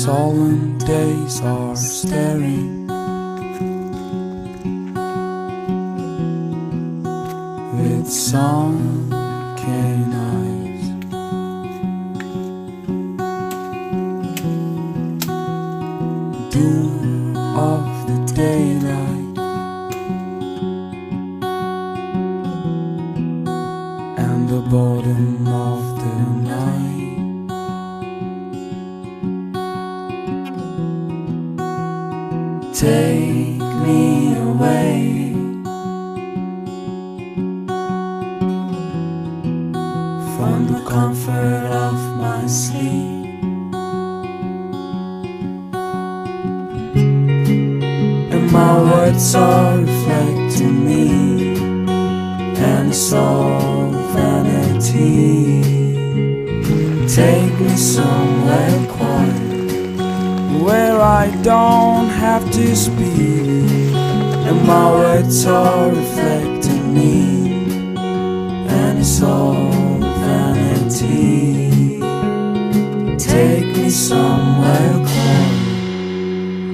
solemn days are staring with sunken eyes. Doom of the daylight and the bottom of the night. Take me away from the comfort of my sleep, and my words are reflecting me, and it's all vanity. Take me somewhere quiet where I don't have to speak, and my words are reflecting me, and it's all vanity. Take me somewhere quiet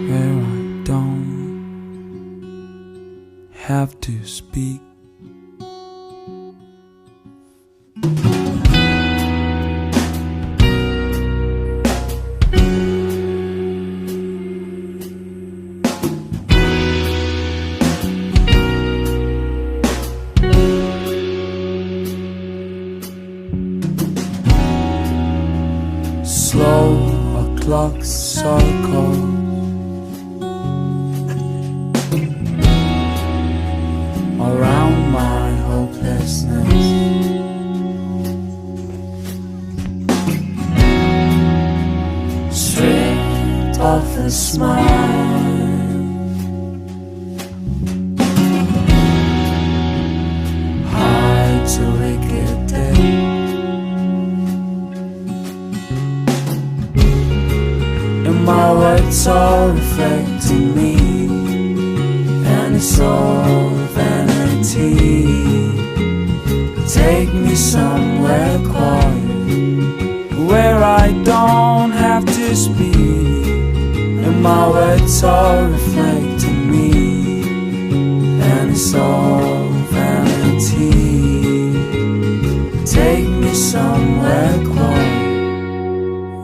where I don't have to speak. Slow a clock's circle around my hopelessness. Stripped of a smile, hides a wicked day. My words are reflecting me, and it's all vanity. Take me somewhere quiet where I don't have to speak, and my words are reflecting me, and it's all vanity. Take me somewhere quiet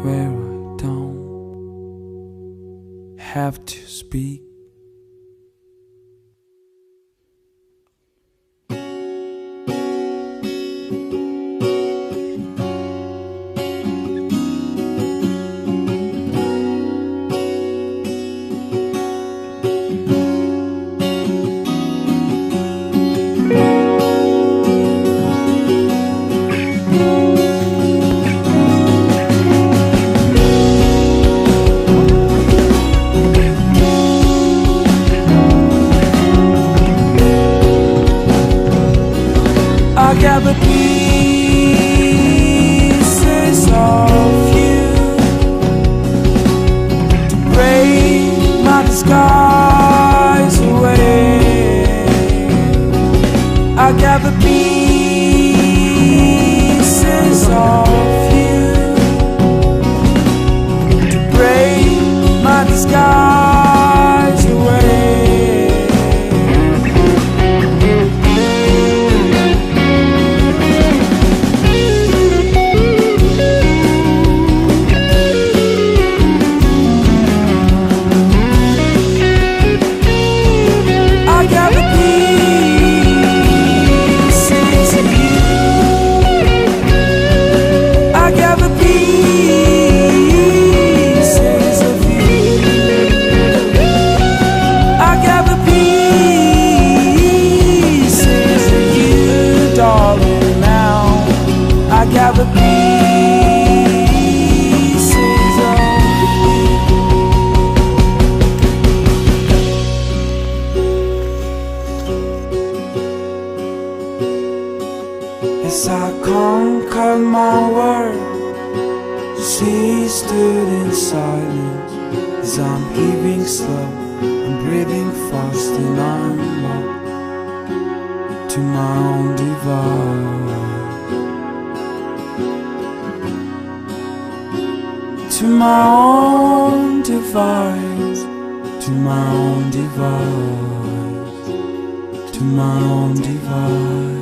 where I don't have to speak. I gather pieces of you to break my disguise away. I gather pieces of you to break my disguise away. Gather pieces of as I conquered my world, she stood in silence. As I'm heaving slow, I'm breathing fast, and I'm lost to my own device. To my own device, to my own device, to my own device.